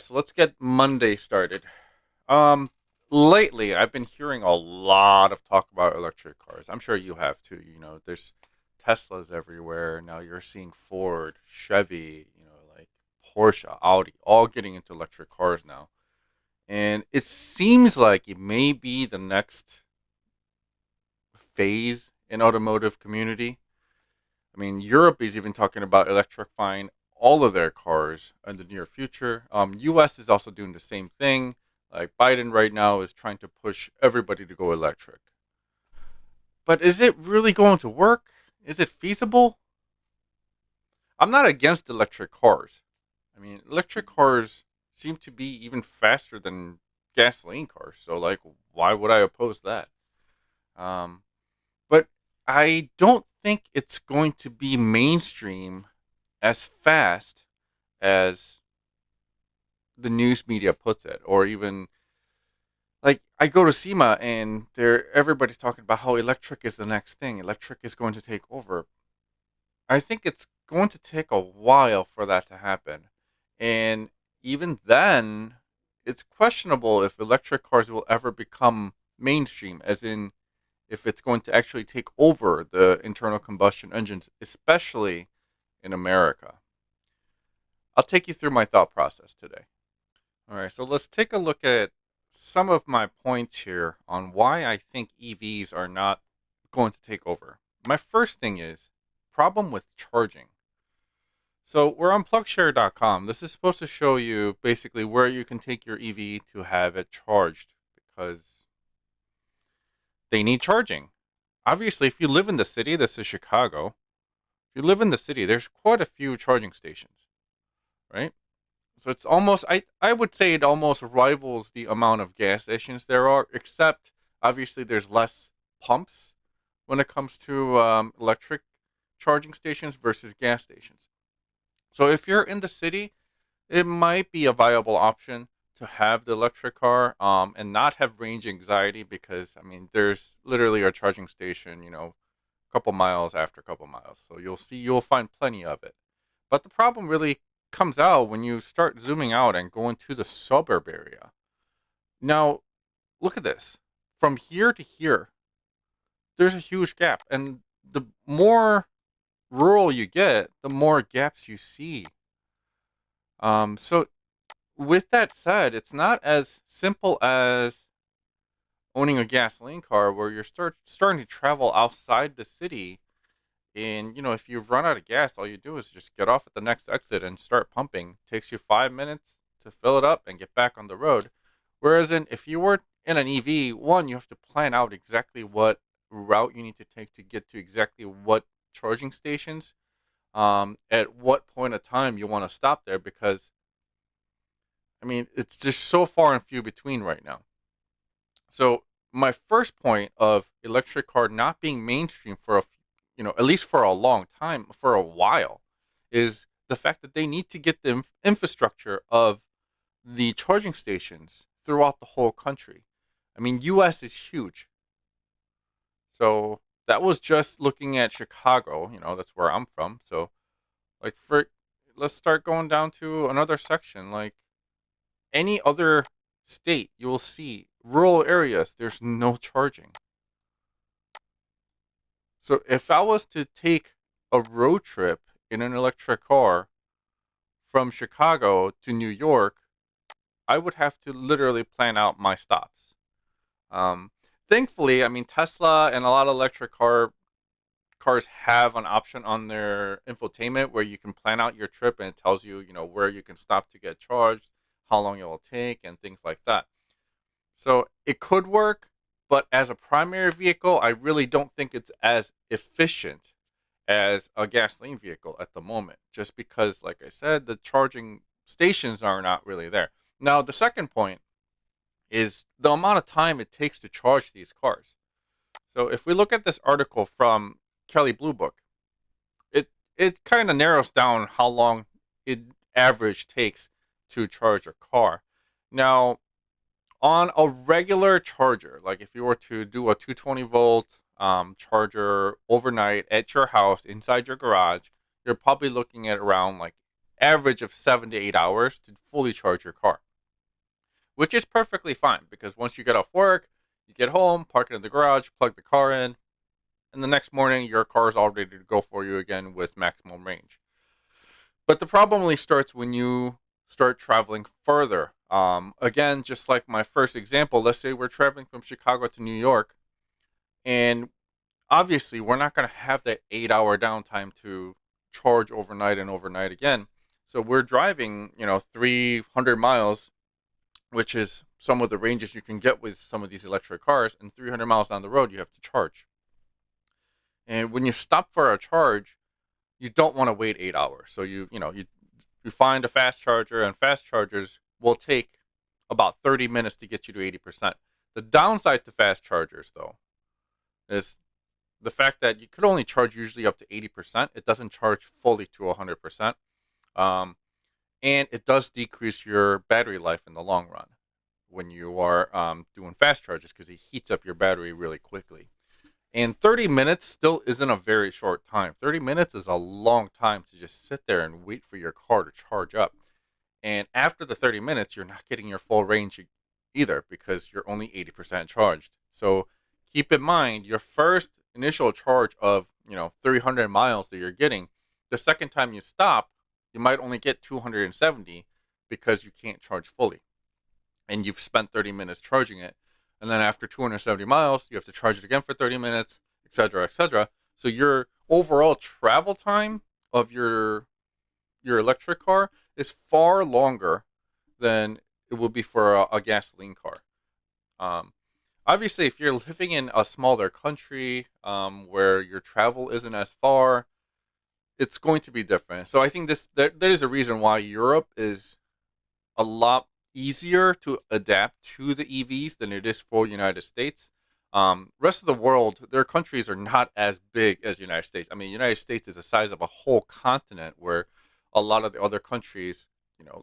So let's get Monday started. Um, Lately I've been hearing a lot of talk about electric cars. I'm sure you have too. There's Teslas everywhere now. You're seeing Ford, Chevy, like Porsche, Audi, all getting into electric cars now, and it seems like it may be the next phase in automotive community. I mean, Europe is even talking about electrifying all of their cars in the near future. U.S. is also doing the same thing. Like Biden right now is trying to push everybody to go electric. But is it really going to work? Is it feasible? I'm not against electric cars. I mean, electric cars seem to be even faster than gasoline cars. So, like, why would I oppose that? Um, but I don't think it's going to be mainstream as fast as the news media puts it, or even like I go to SEMA and everybody's talking about how electric is the next thing. Electric is going to take over. I think it's going to take a while for that to happen, and even then, it's questionable if electric cars will ever become mainstream, as in if it's going to actually take over the internal combustion engines, especially in America. I'll take you through my thought process today. All right, so let's take a look at some of my points here on why I think EVs are not going to take over. My first thing is problem with charging. So we're on plugshare.com. This is supposed to show you basically where you can take your EV to have it charged because they need charging. Obviously, if you live in the city, this is Chicago. If you live in the city, there's quite a few charging stations, right? So it's almost I would say it almost rivals the amount of gas stations there are, except obviously there's less pumps when it comes to electric charging stations versus gas stations. So if you're in the city, it might be a viable option to have the electric car and not have range anxiety because I mean there's literally a charging station, a couple miles after a couple miles. So you'll find plenty of it. But the problem really comes out when you start zooming out and going to the suburb area. Now, look at this. From here to here, there's a huge gap. And the more rural you get, the more gaps you see. So, with that said, it's not as simple as owning a gasoline car where you're starting to travel outside the city. And if you run out of gas, all you do is just get off at the next exit and start pumping. Takes you 5 minutes to fill it up and get back on the road. Whereas if you were in an EV, one, you have to plan out exactly what route you need to take to get to exactly what charging stations, at what point of time you want to stop there, because I mean it's just so far and few between right now. So my first point of electric car not being mainstream for at least for a long time, for a while, is the fact that they need to get the infrastructure of the charging stations throughout the whole country. I mean, U.S. is huge, so that was just looking at Chicago. That's where I'm from. So, like, let's start going down to another section, like any other state, you will see rural areas. There's no charging. So if I was to take a road trip in an electric car from Chicago to New York, I would have to literally plan out my stops. Um, Thankfully, I mean Tesla and a lot of electric cars have an option on their infotainment where you can plan out your trip and it tells you, where you can stop to get charged, how long it will take, and things like that. So it could work, but as a primary vehicle, I really don't think it's as efficient as a gasoline vehicle at the moment, just because, like I said, the charging stations are not really there. Now, the second point is the amount of time it takes to charge these cars. So if we look at this article from Kelly Blue Book, it kind of narrows down how long it average takes to charge a car. Now, on a regular charger, like if you were to do a 220-volt charger overnight at your house inside your garage, you're probably looking at around like average of 7 to 8 hours to fully charge your car, which is perfectly fine because once you get off work, you get home, park it in the garage, plug the car in, and the next morning your car is all ready to go for you again with maximum range. But the problem really starts when you start traveling further. Again, just like my first example, let's say we're traveling from Chicago to New York, and obviously we're not going to have that 8 hour downtime to charge overnight and overnight again. So we're driving, 300 miles, which is some of the ranges you can get with some of these electric cars, and 300 miles down the road, you have to charge. And when you stop for a charge, you don't want to wait 8 hours. So you find a fast charger, and fast chargers will take about 30 minutes to get you to 80%. The downside to fast chargers, though, is the fact that you could only charge usually up to 80%. It doesn't charge fully to 100%. Um, and it does decrease your battery life in the long run when you are doing fast charges because it heats up your battery really quickly. And 30 minutes still isn't a very short time. 30 minutes is a long time to just sit there and wait for your car to charge up. And after the 30 minutes, you're not getting your full range either because you're only 80% charged. So keep in mind your first initial charge of, 300 miles that you're getting, the second time you stop, you might only get 270 because you can't charge fully. And you've spent 30 minutes charging it. And then after 270 miles, you have to charge it again for 30 minutes, etc., etc. So your overall travel time of your electric car is far longer than it will be for a gasoline car. Um, Obviously, if you're living in a smaller country where your travel isn't as far, it's going to be different. So I think there is a reason why Europe is a lot easier to adapt to the EVs than it is for United States. Rest of the world, their countries are not as big as United States. I mean, United States is the size of a whole continent, where a lot of the other countries,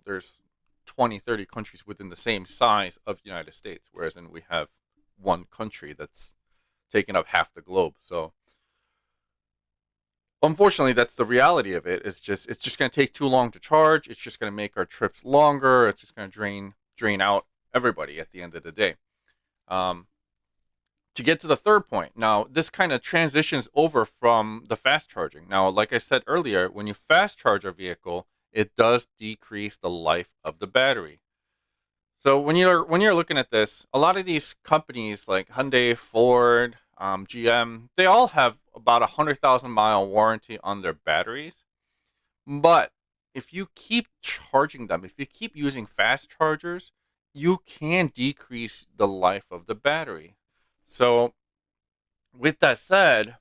there's 20, 30 countries within the same size of United States, whereas we have one country that's taken up half the globe. So unfortunately, that's the reality of it. It's just going to take too long to charge. It's just going to make our trips longer. It's just going to drain out everybody at the end of the day. Um, to get to the third point, now this kind of transitions over from the fast charging. Now, like I said earlier, when you fast charge a vehicle, it does decrease the life of the battery. So when you're looking at this, a lot of these companies like Hyundai, Ford, GM, they all have about 100,000 mile warranty on their batteries. But if you keep charging them, if you keep using fast chargers, you can decrease the life of the battery. So with that said,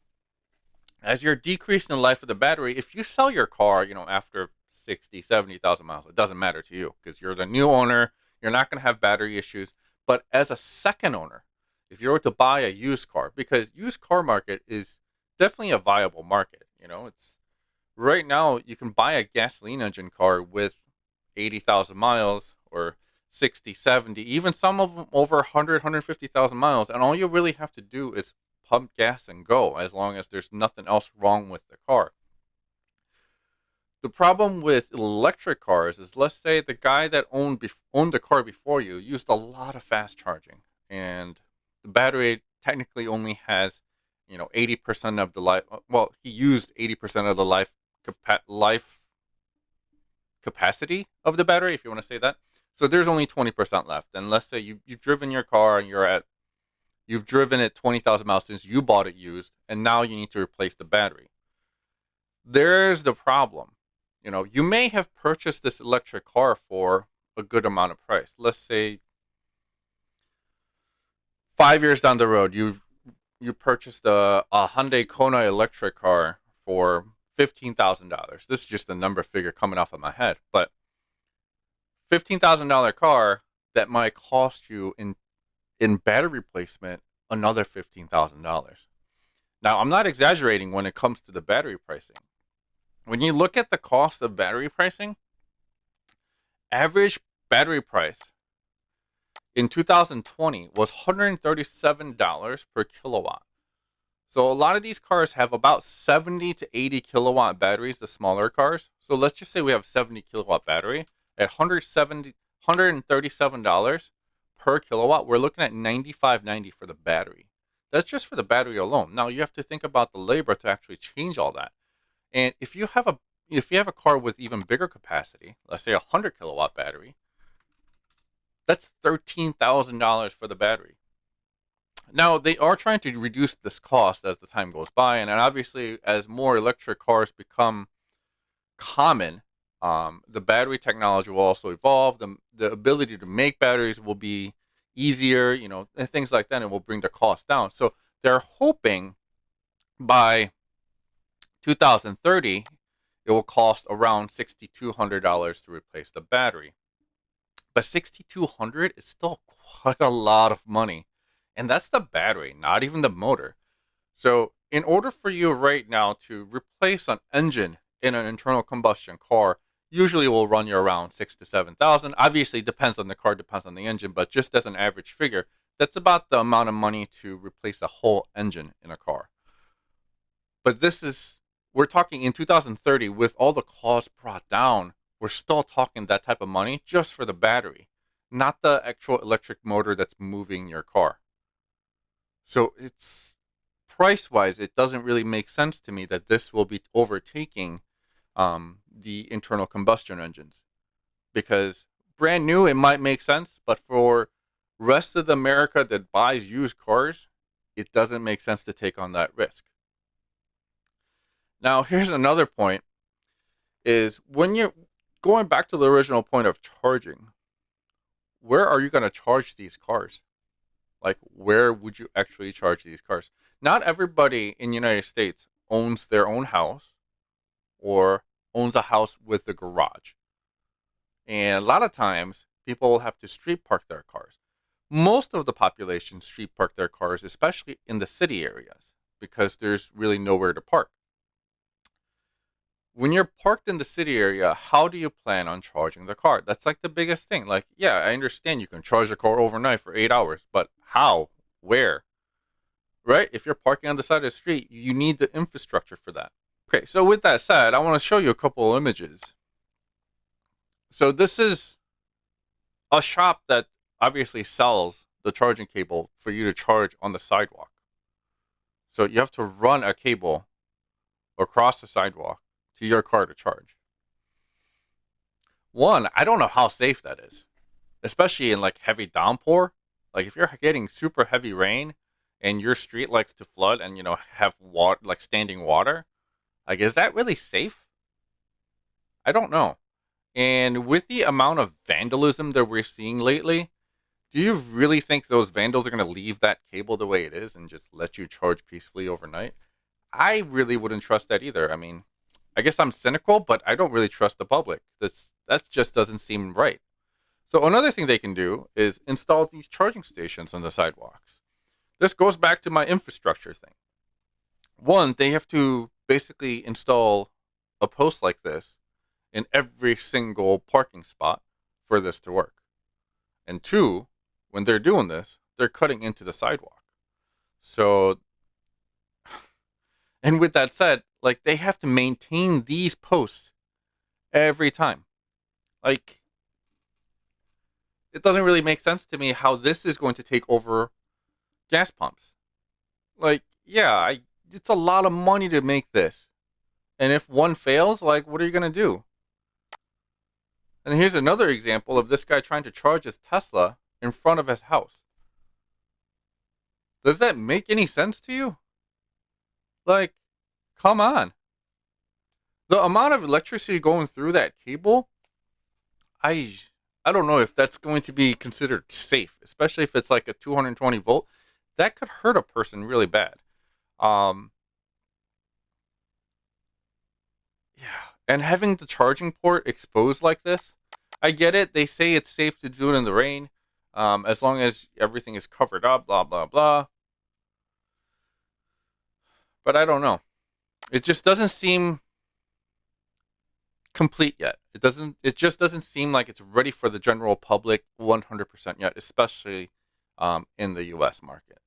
as you're decreasing the life of the battery, if you sell your car, after 60, 70,000 miles, it doesn't matter to you because you're the new owner. You're not going to have battery issues. But as a second owner, if you were to buy a used car, because used car market is definitely a viable market. It's right now you can buy a gasoline engine car with 80,000 miles or 60, 70, even some of them over 100, 150,000 miles. And all you really have to do is pump gas and go as long as there's nothing else wrong with the car. The problem with electric cars is, let's say the guy that owned the car before you used a lot of fast charging, and the battery technically only has 80% of the life. Well, he used 80% of the life capacity of the battery, if you want to say that. So there's only 20% left. And let's say you've driven your car and you've driven it 20,000 miles since you bought it used, and now you need to replace the battery. There's the problem. You may have purchased this electric car for a good amount of price. Let's say 5 years down the road, you purchased a Hyundai Kona electric car for $15,000. This is just a number figure coming off of my head, but $15,000 car that might cost you in battery replacement another $15,000. Now, I'm not exaggerating when it comes to the battery pricing. When you look at the cost of battery pricing, average battery price in 2020 was $137 per kilowatt. So a lot of these cars have about 70 to 80 kilowatt batteries, the smaller cars. So let's just say we have 70 kilowatt battery at $137 per kilowatt. We're looking at $95.90 for the battery. That's just for the battery alone. Now you have to think about the labor to actually change all that. And if you have a car with even bigger capacity, let's say a 100 kilowatt battery, that's $13,000 for the battery. Now they are trying to reduce this cost as the time goes by, and obviously as more electric cars become common, the battery technology will also evolve. The ability to make batteries will be easier, and things like that, and will bring the cost down. So they're hoping by 2030 it will cost around $6,200 to replace the battery. But 6,200 is still quite a lot of money. And that's the battery, not even the motor. So, in order for you right now to replace an engine in an internal combustion car, usually will run you around 6 to 7,000. Obviously, depends on the car, depends on the engine, but just as an average figure, that's about the amount of money to replace a whole engine in a car. But we're talking in 2030 with all the costs brought down, we're still talking that type of money just for the battery, not the actual electric motor that's moving your car. So it's price wise, it doesn't really make sense to me that this will be overtaking the internal combustion engines, because brand new it might make sense, but for rest of the America that buys used cars, it doesn't make sense to take on that risk. Now, here's another point: is when you're going back to the original point of charging, where are you going to charge these cars? Like, where would you actually charge these cars? Not everybody in the United States owns their own house or owns a house with a garage. And a lot of times, people will have to street park their cars. Most of the population street park their cars, especially in the city areas, because there's really nowhere to park. When you're parked in the city area, how do you plan on charging the car? That's like the biggest thing. Like, yeah, I understand you can charge the car overnight for 8 hours, but how? Where? Right? If you're parking on the side of the street, you need the infrastructure for that. Okay, so with that said, I want to show you a couple images. So this is a shop that obviously sells the charging cable for you to charge on the sidewalk. So you have to run a cable across the sidewalk to your car to charge. One, I don't know how safe that is, especially in like heavy downpour. Like if you're getting super heavy rain and your street likes to flood and have water, like standing water, like is that really safe? I don't know. And with the amount of vandalism that we're seeing lately, do you really think those vandals are going to leave that cable the way it is and just let you charge peacefully overnight? I really wouldn't trust that either. I mean, I guess I'm cynical, but I don't really trust the public. That just doesn't seem right. So another thing they can do is install these charging stations on the sidewalks. This goes back to my infrastructure thing. One, they have to basically install a post like this in every single parking spot for this to work. And two, when they're doing this, they're cutting into the sidewalk. So, and with that said, like they have to maintain these posts every time. Like, it doesn't really make sense to me how this is going to take over gas pumps. Like, yeah, it's a lot of money to make this. And if one fails, like, what are you going to do? And here's another example of this guy trying to charge his Tesla in front of his house. Does that make any sense to you? Like, come on. The amount of electricity going through that cable, I I don't know if that's going to be considered safe, especially if it's like a 220 volt. That could hurt a person really bad. Um, yeah, and having the charging port exposed like this, I get it. They say it's safe to do it in the rain, as long as everything is covered up. Blah blah blah. But I don't know. It just doesn't seem complete yet. It doesn't. It just doesn't seem like it's ready for the general public 100% yet, especially in the U.S. market.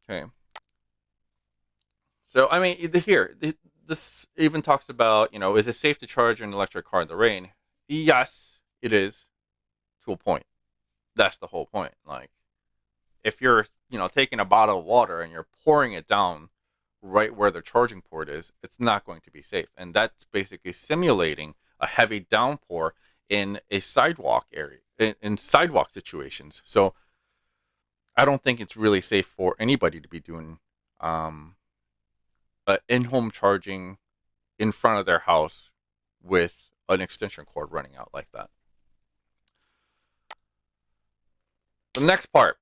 Okay. So I mean, here this even talks about, is it safe to charge an electric car in the rain? Yes, it is, to a point. That's the whole point. Like, if you're, taking a bottle of water and you're pouring it down right where the charging port is, it's not going to be safe. And that's basically simulating a heavy downpour in a sidewalk area, in sidewalk situations. So I don't think it's really safe for anybody to be doing um, in-home charging in front of their house with an extension cord running out like that. The next part,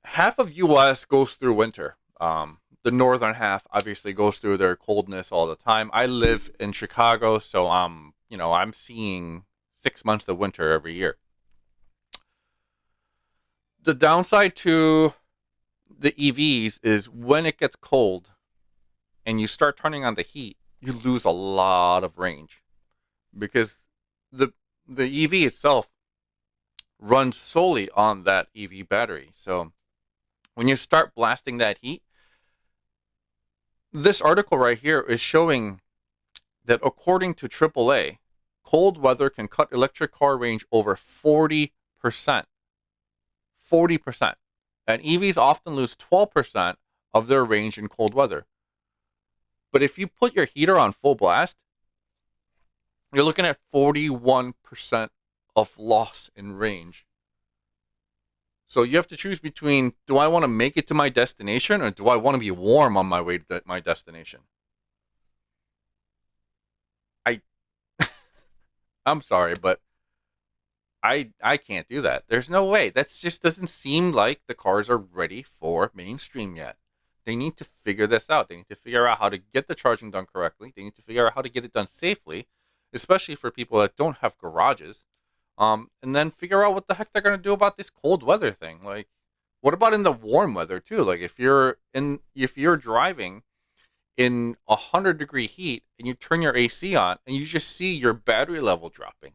half of US goes through winter. The northern half obviously goes through their coldness all the time. I live in Chicago, so I'm seeing 6 months of winter every year. The downside to the EVs is when it gets cold and you start turning on the heat, you lose a lot of range because the the EV itself runs solely on that EV battery. So when you start blasting that heat, this article right here is showing that according to AAA, cold weather can cut electric car range over 40%. 40%. And EVs often lose 12% of their range in cold weather. But if you put your heater on full blast, you're looking at 41% of loss in range. So you have to choose between, do I want to make it to my destination or do I want to be warm on my way to my destination? I I'm sorry, but I can't do that. There's no way. That just doesn't seem like the cars are ready for mainstream yet. They need to figure this out. They need to figure out how to get the charging done correctly. They need to figure out how to get it done safely, especially for people that don't have garages. And then figure out what the heck they're gonna do about this cold weather thing. Like, what about in the warm weather too? Like, if you're driving in 100-degree heat and you turn your AC on and you just see your battery level dropping.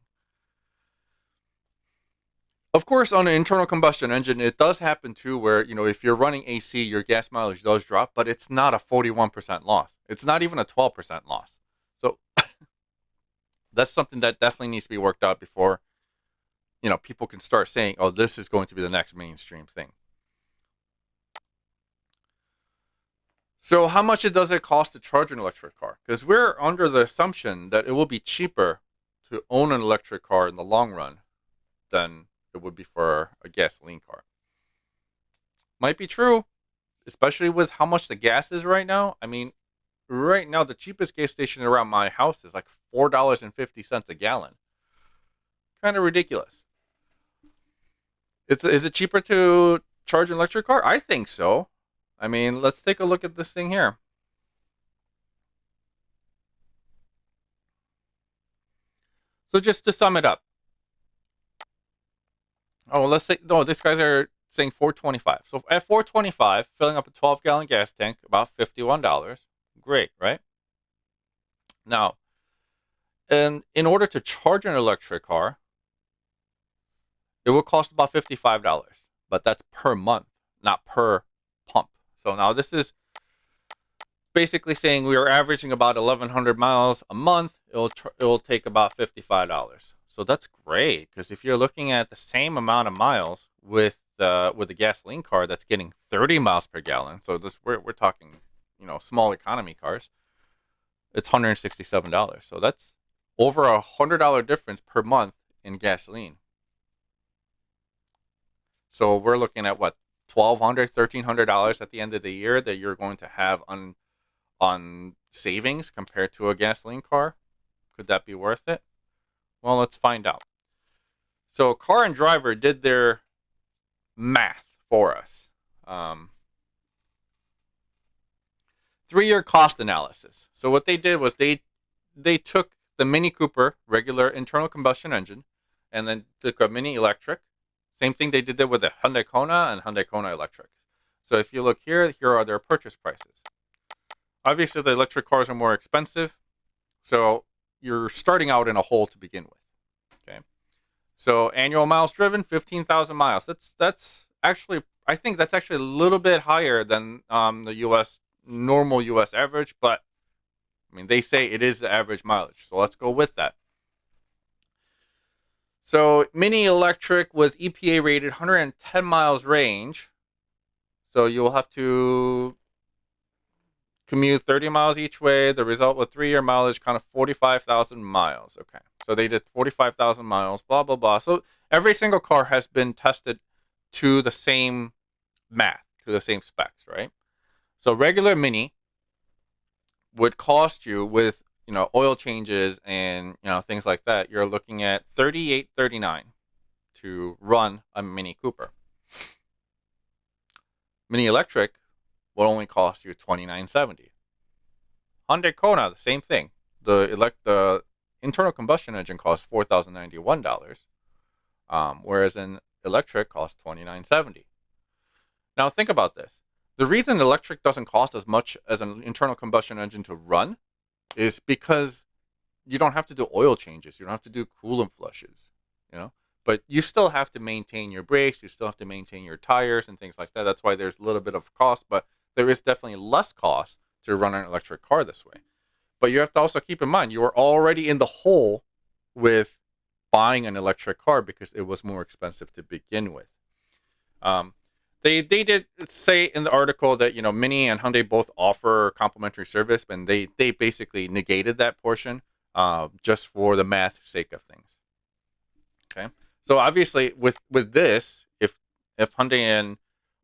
Of course, on an internal combustion engine, it does happen too, where, if you're running AC, your gas mileage does drop, but it's not a 41% loss. It's not even a 12% loss. So that's something that definitely needs to be worked out before, people can start saying, oh, this is going to be the next mainstream thing. So how much does it cost to charge an electric car? Because we're under the assumption that it will be cheaper to own an electric car in the long run than it would be for a gasoline car. Might be true, especially with how much the gas is right now. I mean, right now the cheapest gas station around my house is like $4.50 a gallon. Kind of ridiculous. Is it cheaper to charge an electric car? I think so. I mean, let's take a look at this thing here. So just to sum it up. Oh, let's say no. These guys are saying 425. So at 425, filling up a 12-gallon gas tank, about $51. Great, right? Now, and in order to charge an electric car, it will cost about $55, but that's per month, not per pump. So now this is basically saying we are averaging about 1,100 miles a month. It'll take about $55. So that's great, because if you're looking at the same amount of miles with a gasoline car that's getting 30 miles per gallon, so we're talking, small economy cars, it's $167. So that's over $100 difference per month in gasoline. So we're looking at what, $1,200, $1,300 at the end of the year that you're going to have on savings compared to a gasoline car. Could that be worth it? Well, let's find out. So Car and Driver did their math for us. 3-year cost analysis. So what they did was they took the Mini Cooper regular internal combustion engine and then took a Mini electric. Same thing they did there with the Hyundai Kona and Hyundai Kona electric. So if you look here are their purchase prices. Obviously, the electric cars are more expensive, so you're starting out in a hole to begin with. Okay, so annual miles driven, 15,000 miles. That's actually, I think that's actually a little bit higher than the U.S. normal U.S. average, but I mean they say it is the average mileage, so let's go with that. So Mini Electric was EPA rated 110 miles range, so you'll have to commute 30 miles each way. The result with 3-year mileage kind of 45,000 miles. Okay. So they did 45,000 miles, blah, blah, blah. So every single car has been tested to the same math, to the same specs, right? So regular Mini would cost you with, oil changes and, things like that. You're looking at 38.39 to run a Mini Cooper. Mini Electric will only cost you 29.70. Hyundai Kona, the same thing. The internal combustion engine costs $4,091, whereas an electric costs $29.70. Now think about this. The reason electric doesn't cost as much as an internal combustion engine to run is because you don't have to do oil changes. You don't have to do coolant flushes, But you still have to maintain your brakes. You still have to maintain your tires and things like that. That's why there's a little bit of cost, but there is definitely less cost to run an electric car this way. But you have to also keep in mind you are already in the hole with buying an electric car because it was more expensive to begin with. Um, they did say in the article that Mini and Hyundai both offer complimentary service, and they basically negated that portion just for the math sake of things. Okay, so obviously with this, if Hyundai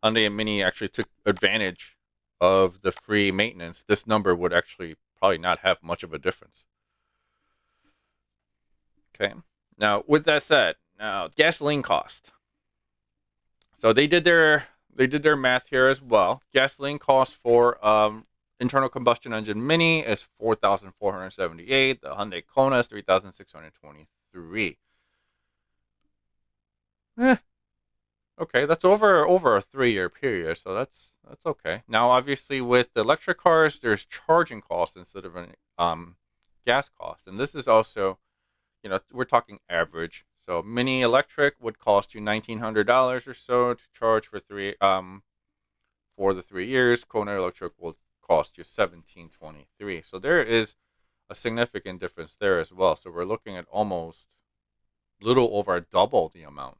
and Mini actually took advantage of the free maintenance, this number would actually probably not have much of a difference. Okay. Now, with that said, now gasoline cost. So they did their math here as well. Gasoline cost for internal combustion engine Mini is 4,478. The Hyundai Kona is 3,623. Eh, okay, that's over a 3-year period, so that's okay. Now, obviously, with the electric cars, there's charging costs instead of an gas cost, and this is also, we're talking average. So, Mini Electric would cost you $1,900 or so to charge for the 3 years. Kona Electric will cost you $1,723. So there is a significant difference there as well. So we're looking at almost little over double the amount.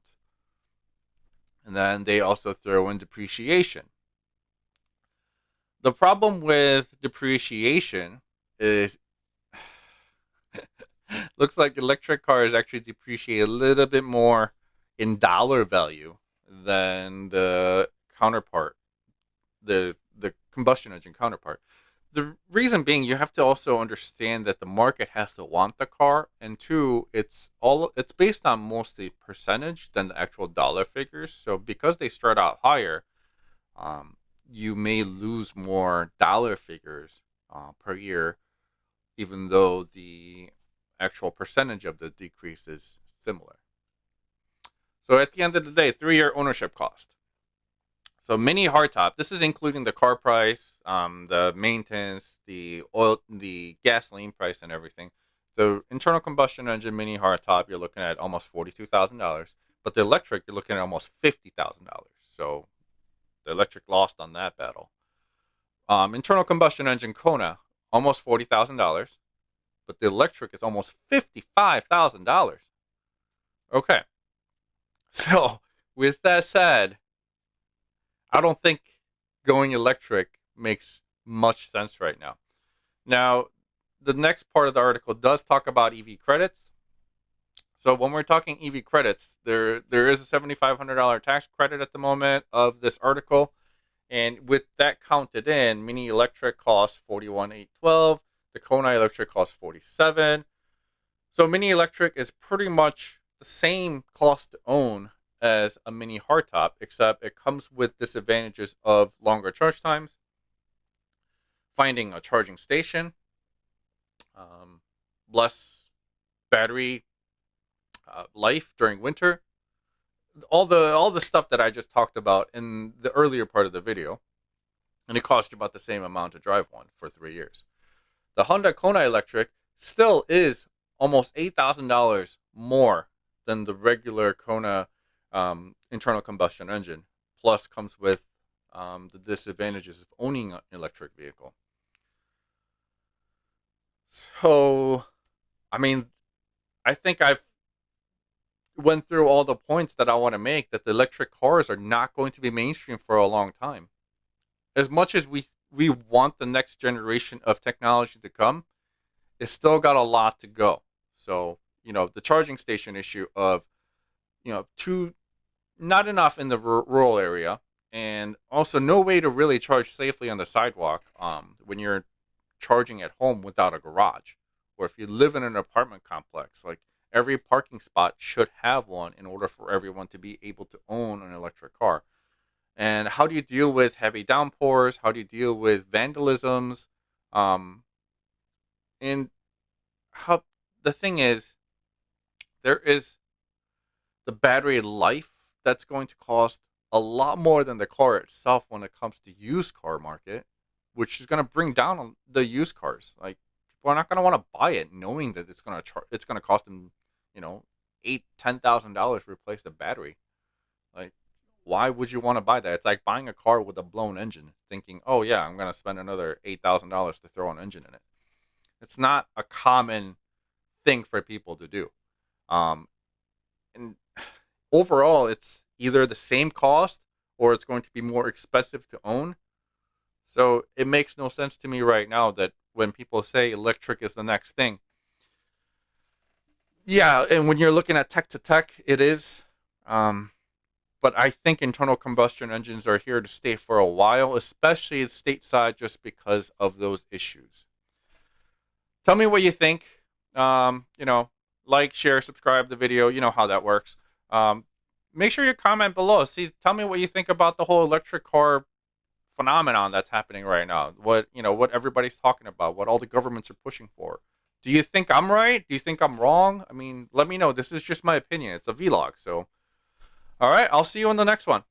And then they also throw in depreciation. The problem with depreciation is looks like electric cars actually depreciate a little bit more in dollar value than the counterpart, the combustion engine counterpart. The reason being, you have to also understand that the market has to want the car, and two, it's based on mostly percentage than the actual dollar figures. So because they start out higher, you may lose more dollar figures per year, even though the actual percentage of the decrease is similar. So at the end of the day, 3-year ownership cost. So Mini hardtop. This is including the car price, the maintenance, the oil, the gasoline price, and everything. The internal combustion engine Mini hardtop, you're looking at almost $42,000, but the electric, you're looking at almost $50,000. So the electric lost on that battle. Internal combustion engine Kona, almost $40,000, but the electric is almost $55,000. Okay, so with that said, I don't think going electric makes much sense right now. Now, the next part of the article does talk about EV credits. So when we're talking EV credits, there is a $7,500 tax credit at the moment of this article, and with that counted in, Mini Electric costs $41,812. The Kona Electric costs $47. So Mini Electric is pretty much the same cost to own as a Mini hardtop, except it comes with disadvantages of longer charge times, finding a charging station, less battery life during winter, all the stuff that I just talked about in the earlier part of the video, and it costs you about the same amount to drive one for 3 years. The Honda Kona Electric still is almost $8,000 more than the regular Kona internal combustion engine plus comes with the disadvantages of owning an electric vehicle. So, I mean, I think I've went through all the points that I want to make that the electric cars are not going to be mainstream for a long time. As much as we want the next generation of technology to come, it's still got a lot to go. So, the charging station issue of, too not enough in the rural area, and also no way to really charge safely on the sidewalk when you're charging at home without a garage, or if you live in an apartment complex. Like, every parking spot should have one in order for everyone to be able to own an electric car. And how do you deal with heavy downpours? How do you deal with vandalisms? um and how the thing is, there is the battery life that's going to cost a lot more than the car itself when it comes to used car market, which is going to bring down on the used cars. Like, people are not going to want to buy it knowing that it's going to cost them, $8,000 to $10,000 to replace the battery. Like, why would you want to buy that? It's like buying a car with a blown engine, thinking, oh yeah, I'm going to spend another $8,000 to throw an engine in it. It's not a common thing for people to do. Um, and overall, it's either the same cost or it's going to be more expensive to own. So it makes no sense to me right now that when people say electric is the next thing. Yeah, and when you're looking at tech to tech, it is. Um, but I think internal combustion engines are here to stay for a while, especially stateside, just because of those issues. Tell me what you think. Like, share, subscribe the video. You know how that works. Um, Make sure you comment below. Tell me what you think about the whole electric car phenomenon that's happening right now. What everybody's talking about, what all the governments are pushing for. Do you think I'm right? Do you think I'm wrong? I mean, let me know. This is just my opinion. It's a vlog. So, all right, I'll see you in the next one.